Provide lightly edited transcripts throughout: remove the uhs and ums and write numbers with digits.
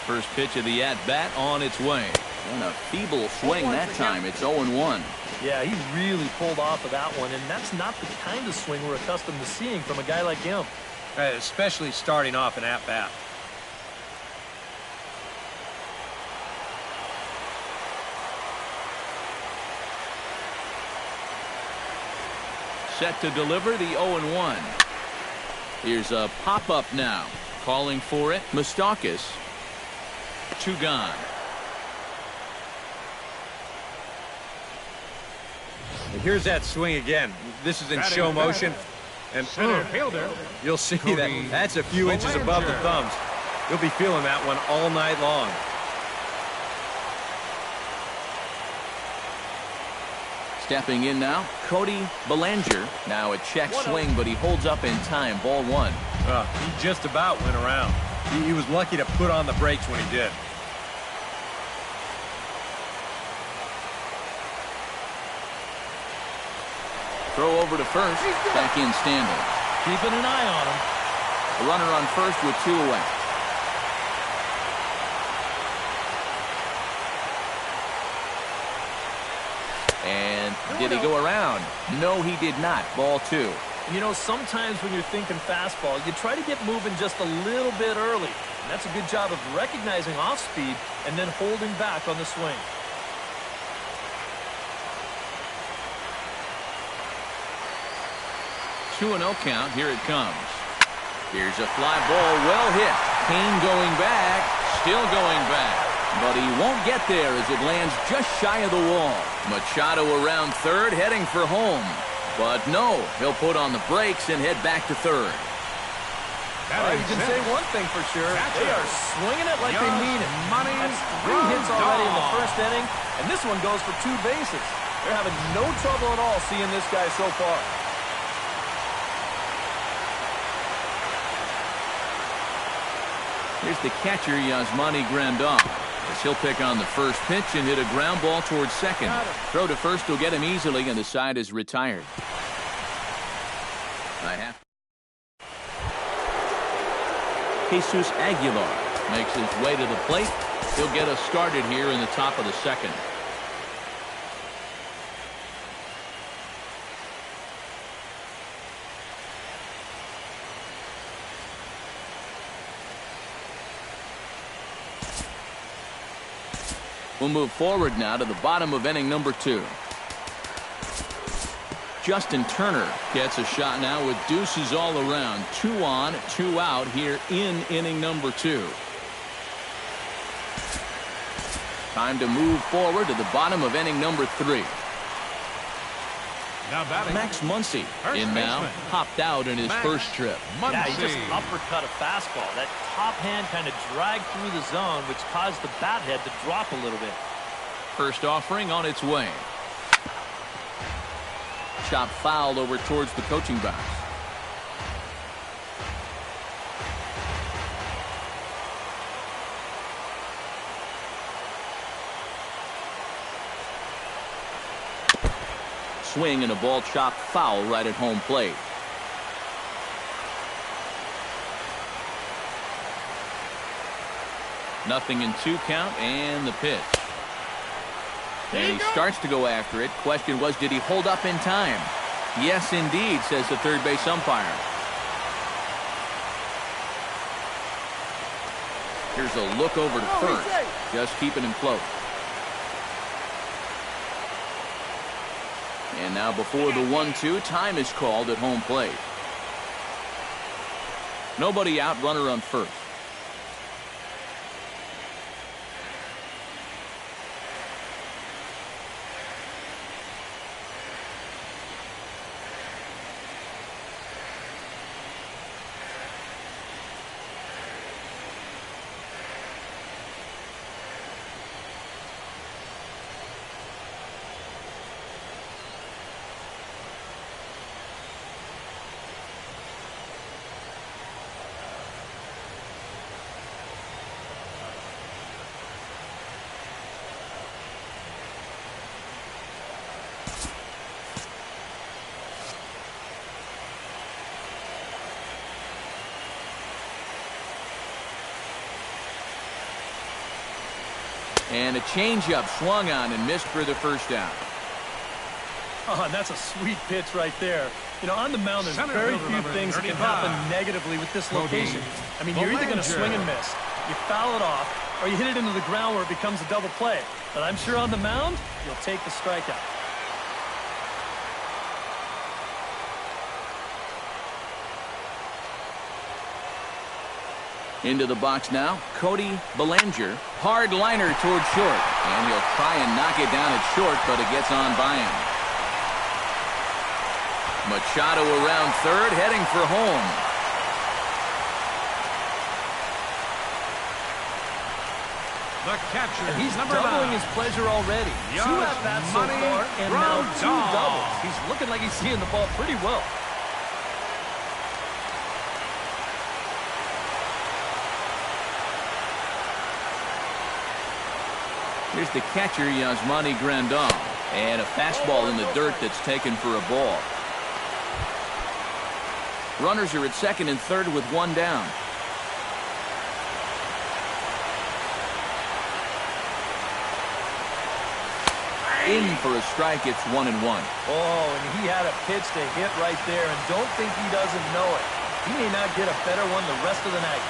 First pitch of the at-bat on its way. And a feeble swing that time. It's 0-1. Yeah, he really pulled off of that one, and that's not the kind of swing we're accustomed to seeing from a guy like him. Especially starting off an at-bat. Set to deliver the 0-1. Here's a pop-up now. Calling for it, Moustakas. 2 gone. And here's that swing again. This is in show motion. And you'll see that's a few inches above the thumbs. You'll be feeling that one all night long. Stepping in now, Cody Bellinger. Now a check swing, but he holds up in time. Ball 1. He just about went around. He was lucky to put on the brakes when he did. Throw over to first. Back in standing. Keeping an eye on him. A runner on first with 2 away. And did he go around? No, he did not. Ball 2. You know, sometimes when you're thinking fastball, you try to get moving just a little bit early. And that's a good job of recognizing off speed and then holding back on the swing. 2-0 count. Here it comes. Here's a fly ball. Well hit. Kane going back. Still going back. But he won't get there as it lands just shy of the wall. Machado around third, heading for home. But no, he'll put on the brakes and head back to third. You can say one thing for sure. They are swinging it like they mean it. That's 3 hits already in the first inning, and this one goes for 2 bases. They're having no trouble at all seeing this guy so far. Here's the catcher, Yasmani Grandal. As he'll pick on the first pitch and hit a ground ball towards second. Throw to first will get him easily, and the side is retired. Jesus Aguilar makes his way to the plate. He'll get us started here in the top of the second. We'll move forward now to the bottom of inning number 2. Justin Turner gets a shot now with deuces all around. 2 on, 2 out here in inning number 2. Time to move forward to the bottom of inning number 3. Max Muncy in now, popped out in his first trip. Yeah, he just uppercut a fastball. That top hand kind of dragged through the zone, which caused the bat head to drop a little bit. First offering on its way. Chop fouled over towards the coaching box. Swing and a ball chopped foul right at home plate. Nothing in 2 count and the pitch. And he starts to go after it. Question was, did he hold up in time? Yes, indeed, says the third base umpire. Here's a look over to first. Just keeping him close. And now before the 1-2, time is called at home plate. Nobody out, runner on first. And a changeup swung on and missed for the first out. Oh, and that's a sweet pitch right there. You know, on the mound, there's very few things that can happen negatively with this location. I mean, you're either going to swing and miss, you foul it off, or you hit it into the ground where it becomes a double play. But I'm sure on the mound, you'll take the strikeout. Into the box now, Cody Bellinger. Hard liner toward short. And he'll try and knock it down at short, but it gets on by him. Machado around third, heading for home. The catcher, and he's number doubling 9. his pleasure already. 2 at-bats so far, and now 2 doubles. He's looking like he's seeing the ball pretty well. Here's the catcher, Yasmani Grandal. And a fastball in the dirt that's taken for a ball. Runners are at second and third with 1 down. In for a strike, it's 1-1. Oh, and he had a pitch to hit right there, and don't think he doesn't know it. He may not get a better one the rest of the night.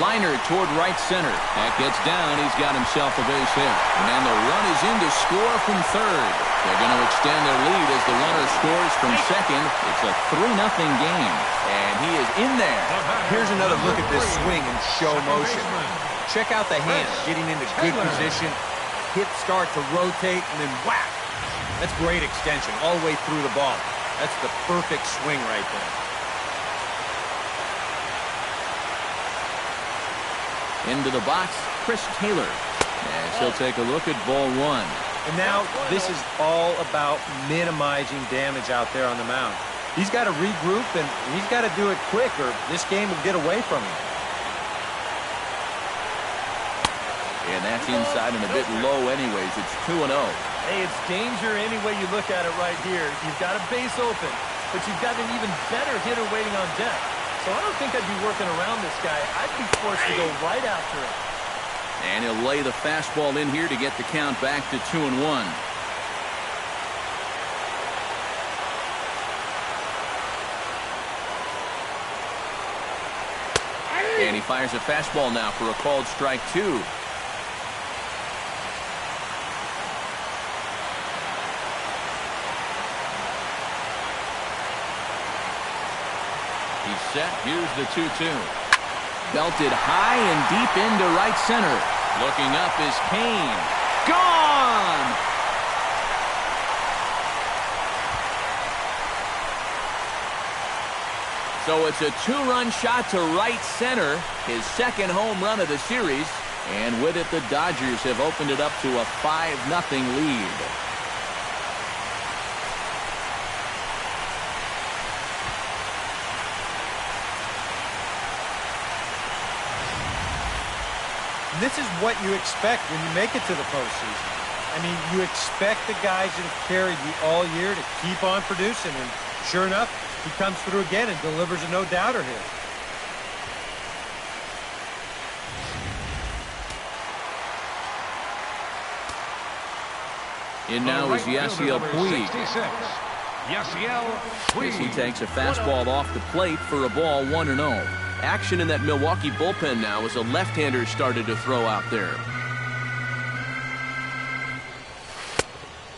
Liner toward right center. That gets down. He's got himself a base hit. And the run is in to score from third. They're going to extend their lead as the runner scores from second. It's a 3-0 game. And he is in there. Here's another look at this swing in show motion. Check out the hands getting into good position. Hips start to rotate and then whack. That's great extension all the way through the ball. That's the perfect swing right there. Into the box, Chris Taylor. And he'll take a look at ball 1. And now this is all about minimizing damage out there on the mound. He's got to regroup, and he's got to do it quick, or this game will get away from him. And that's inside and a bit low anyways. It's 2-0. Hey, it's danger any way you look at it right here. You've got a base open, but you've got an even better hitter waiting on deck. So I don't think I'd be working around this guy. I'd be forced to go right after it. And he'll lay the fastball in here to get the count back to 2-1. And he fires a fastball now for a called strike 2. He's set. Here's the 2-2. Belted high and deep into right center. Looking up is Kane. Gone! So it's a 2-run shot to right center. His second home run of the series. And with it, the Dodgers have opened it up to a 5-0 lead. This is what you expect when you make it to the postseason. I mean, you expect the guys that have carried you all year to keep on producing, and sure enough, he comes through again and delivers a no-doubter here. In now is Yasiel Puig. As he takes a fastball off the plate for a ball 1-0. Action in that Milwaukee bullpen now as a left-hander started to throw out there.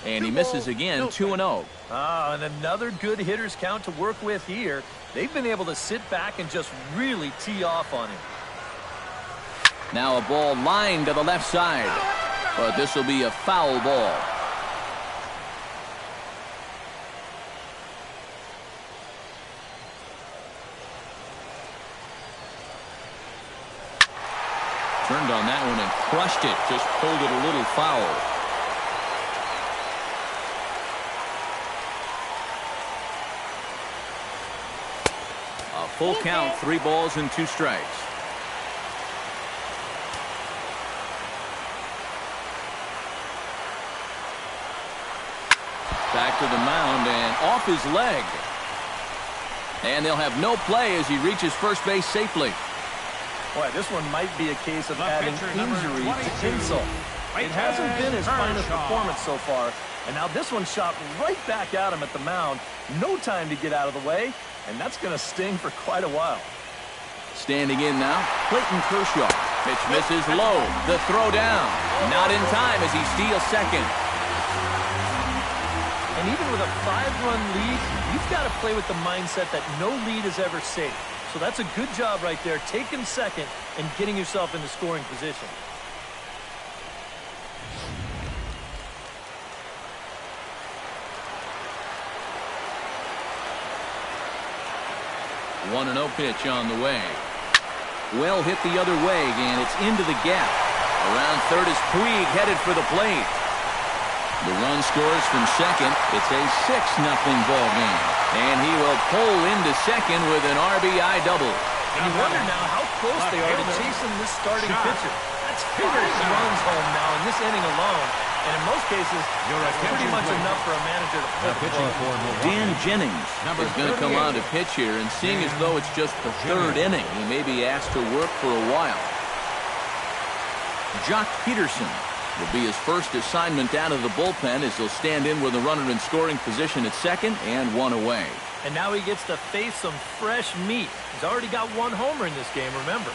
And he misses again, 2-0. Ah, and another good hitter's count to work with here. They've been able to sit back and just really tee off on him. Now a ball lined to the left side. But this will be a foul ball. Turned on that one and crushed it. Just pulled it a little foul. A full count, 3 balls and 2 strikes. Back to the mound and off his leg. And they'll have no play as he reaches first base safely. Boy, this one might be a case of adding injury to insult. It hasn't been his finest performance so far, and now this one shot right back at him at the mound. No time to get out of the way, and that's going to sting for quite a while. Standing in now, Clayton Kershaw. Pitch misses low. The throw down. Not in time as he steals second. And even with a 5-run lead, you've got to play with the mindset that no lead is ever safe. So that's a good job right there, taking second and getting yourself into scoring position. 1-0 pitch on the way. Well hit the other way, and it's into the gap. Around third is Puig headed for the plate. The run scores from second. It's a 6-0 ball game. And he will pull into second with an RBI double. And you wonder now how close they are to chasing this starting pitcher. That's 5 runs home now in this inning alone. And in most cases, that's pretty much enough for a manager to put the ball. Dan Jennings is going to come on to pitch here, and seeing as though it's just the third inning, he may be asked to work for a while. Jock Peterson will be his first assignment out of the bullpen as he'll stand in with a runner in scoring position at second and one away. And now he gets to face some fresh meat. He's already got 1 homer in this game, remember.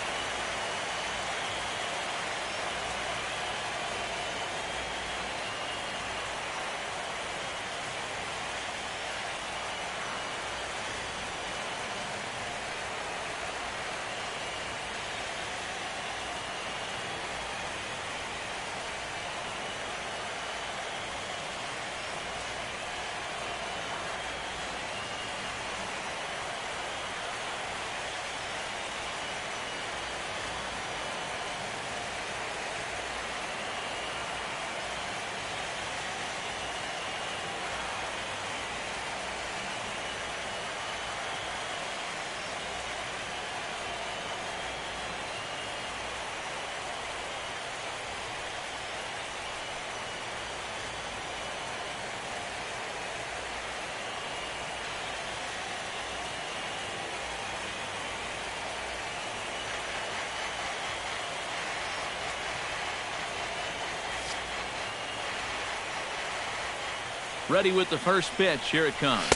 Ready with the first pitch. Here it comes.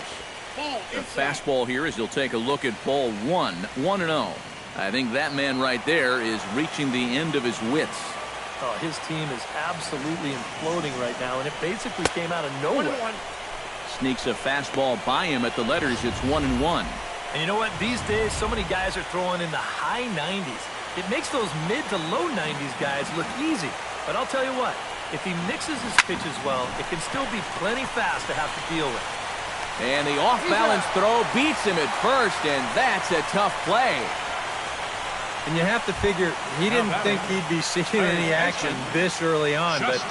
A fastball here as he'll take a look at ball 1. 1-0. I think that man right there is reaching the end of his wits. Oh, his team is absolutely imploding right now, and it basically came out of nowhere. Sneaks a fastball by him at the letters. It's 1-1. And you know what? These days, so many guys are throwing in the high 90s. It makes those mid to low 90s guys look easy. But I'll tell you what. If he mixes his pitches well, it can still be plenty fast to have to deal with. And the off-balance throw beats him at first, and that's a tough play. And you have to figure he didn't think he'd be seeing any action this early on, but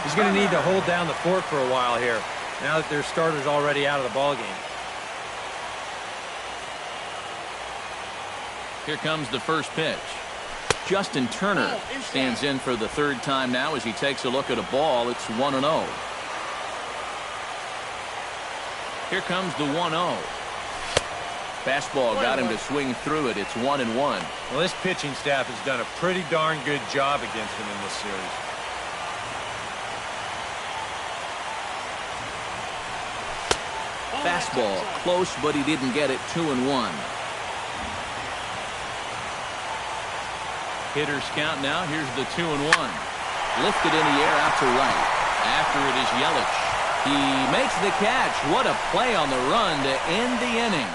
he's going to need to hold down the fort for a while here, now that their starter's already out of the ballgame. Here comes the first pitch. Justin Turner stands in for the third time now as he takes a look at a ball. It's 1-0. Here comes the 1-0. Fastball got him to swing through it. It's 1-1. Well, this pitching staff has done a pretty darn good job against him in this series. Fastball close, but he didn't get it. 2-1. Hitters count now. Here's the 2-1. Lifted in the air out to right. After it is Yelich. He makes the catch. What a play on the run to end the inning.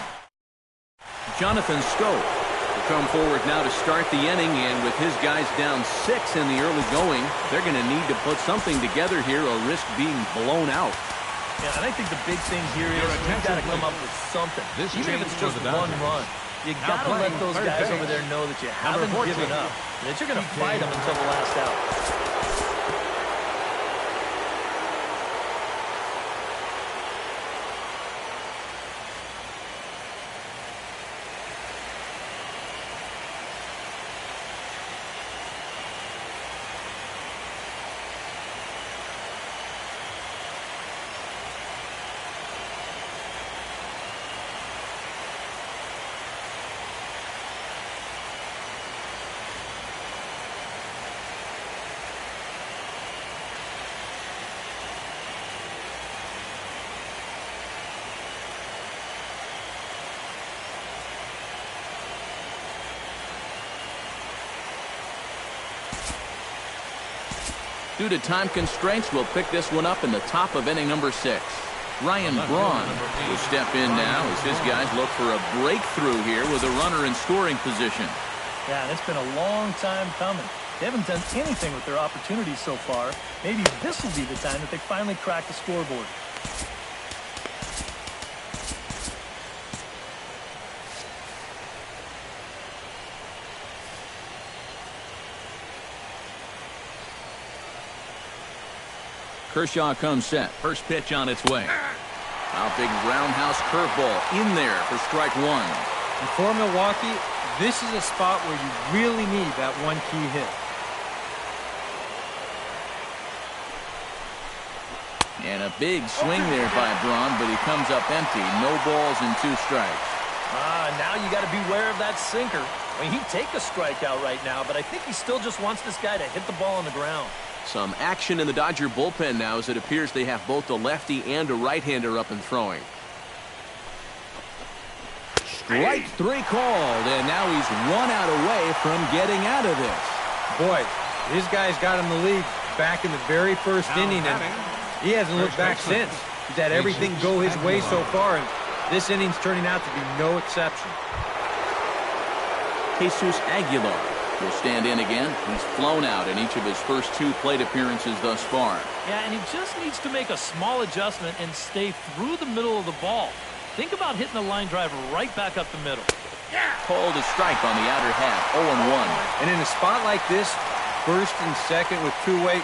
Jonathan Scope will come forward now to start the inning, and with his guys down 6 in the early going, they're going to need to put something together here or risk being blown out. Yeah, and I think the big thing here is you've got to come up with something. Even if it's just 1 run. You got to let those guys over there know that you haven't given up, and that you're going to fight them until the last out. Due to time constraints, we'll pick this one up in the top of inning number 6. Ryan Braun will step in now as his guys look for a breakthrough here with a runner in scoring position. Yeah, and it's been a long time coming. They haven't done anything with their opportunities so far. Maybe this will be the time that they finally crack the scoreboard. Kershaw comes set. First pitch on its way. A big roundhouse curveball in there for strike 1. And for Milwaukee, this is a spot where you really need that one key hit. And a big swing there by Braun, but he comes up empty. No balls and 2 strikes. Now you got to beware of that sinker. I mean, he'd take a strikeout right now, but I think he still just wants this guy to hit the ball on the ground. Some action in the Dodger bullpen now as it appears they have both a lefty and a right-hander up and throwing. Strike 3 called, and now he's 1 out away from getting out of this. Boy, his guys got him the lead back in the very first inning, and he hasn't looked back since. He's had everything go his way so far, and this inning's turning out to be no exception. Jesus Aguilar will stand in again. He's flown out in each of his first 2 plate appearances thus far. Yeah, and he just needs to make a small adjustment and stay through the middle of the ball. Think about hitting a line drive right back up the middle. Called a strike on the outer half, 0-1. And in a spot like this, first and second with 2-way,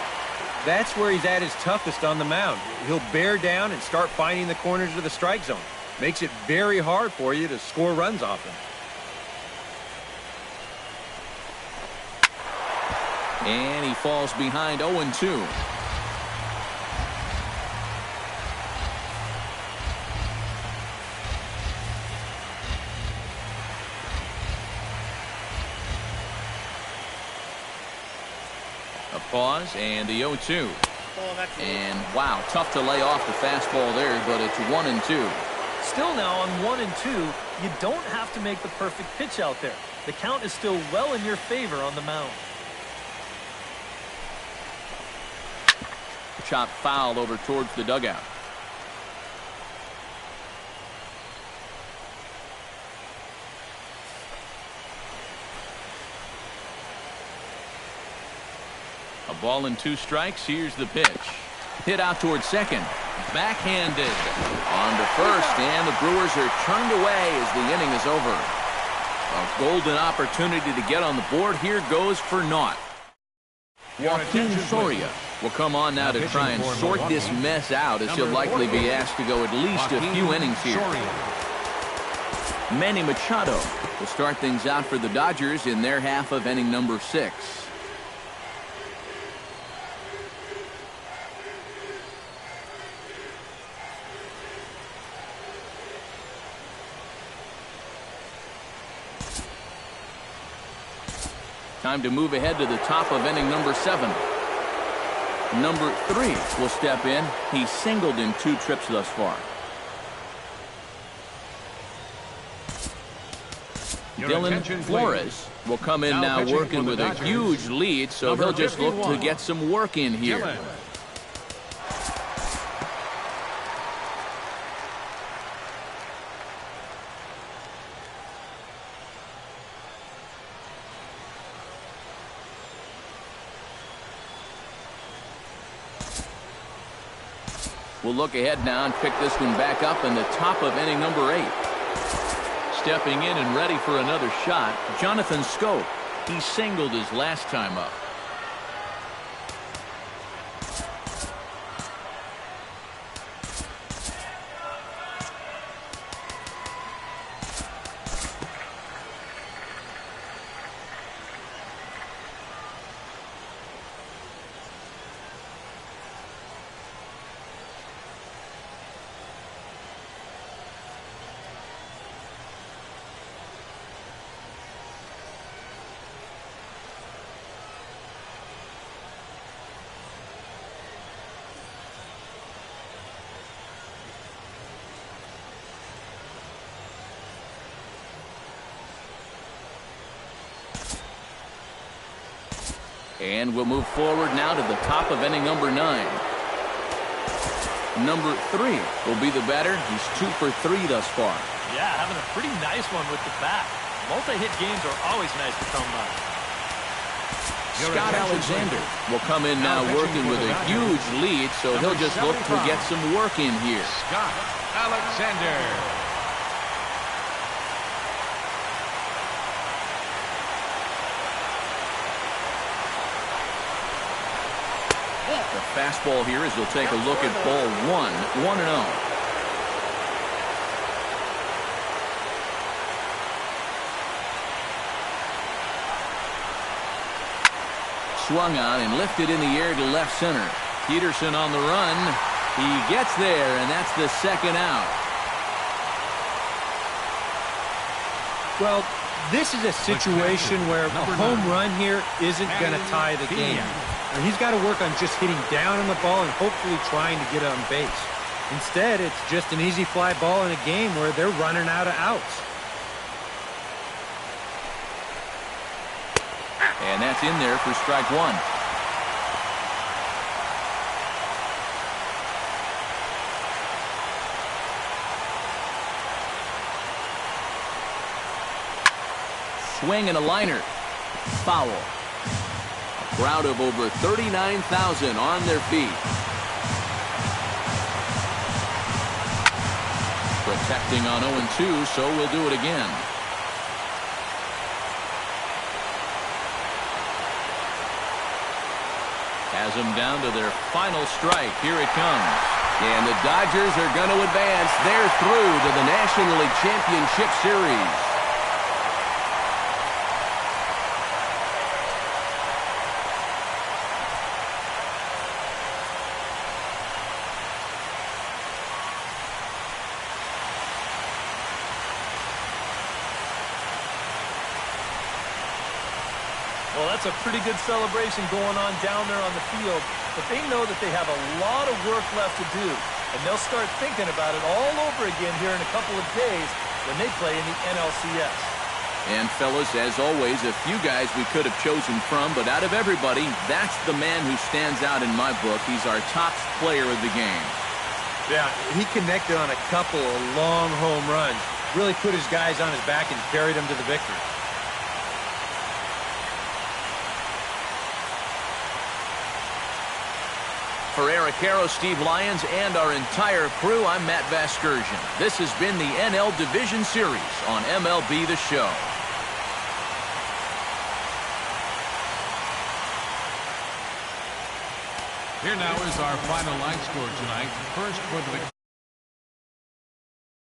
that's where he's at his toughest on the mound. He'll bear down and start finding the corners of the strike zone. Makes it very hard for you to score runs off him. And he falls behind 0-2. A pause and the 0-2. And wow, tough to lay off the fastball there, but it's 1-2. Still now on 1-2, you don't have to make the perfect pitch out there. The count is still well in your favor on the mound. Chop foul over towards the dugout. A ball and 2 strikes. Here's the pitch. Hit out towards second. Backhanded on to first, and the Brewers are turned away as the inning is over. A golden opportunity to get on the board here goes for naught. Joaquin Soria will come on now to try and sort this mess out, as he'll likely be asked to go at least a few innings here. Manny Machado will start things out for the Dodgers in their half of inning number 6. Time to move ahead to the top of inning number 7. Number 3 will step in. He's singled in 2 trips thus far. Dylan Flores will come in now working with a huge lead, so he'll just look to get some work in here. We'll look ahead now and pick this one back up in the top of inning number 8. Stepping in and ready for another shot, Jonathan Scope. He singled his last time up. And we'll move forward now to the top of inning number 9. Number 3 will be the batter. He's 2 for 3 thus far. Yeah, having a pretty nice one with the bat. Multi-hit games are always nice to come by. Scott Alexander will come in now working with a huge lead, so he'll just look to get some work in here. Scott Alexander. The fastball here as he'll take a look at ball 1, 1-0. Swung on and lifted in the air to left center. Peterson on the run. He gets there, and that's the second out. Well, this is a situation where a home run here isn't going to tie the game. And he's got to work on just hitting down on the ball and hopefully trying to get on base. Instead, it's just an easy fly ball in a game where they're running out of outs. And that's in there for strike 1. Swing and a liner. Foul. A crowd of over 39,000 on their feet. Protecting on 0-2, so we'll do it again. Has them down to their final strike. Here it comes. And the Dodgers are going to advance. They're through to the National League Championship Series. Well, that's a pretty good celebration going on down there on the field, but they know that they have a lot of work left to do, and they'll start thinking about it all over again here in a couple of days when they play in the NLCS. And, fellas, as always, a few guys we could have chosen from, but out of everybody, that's the man who stands out in my book. He's our top player of the game. Yeah, he connected on a couple of long home runs, really put his guys on his back and carried them to the victory. For Eric Harrow, Steve Lyons, and our entire crew, I'm Matt Vasgersian. This has been the NL Division Series on MLB The Show. Here now is our final line score tonight. First for the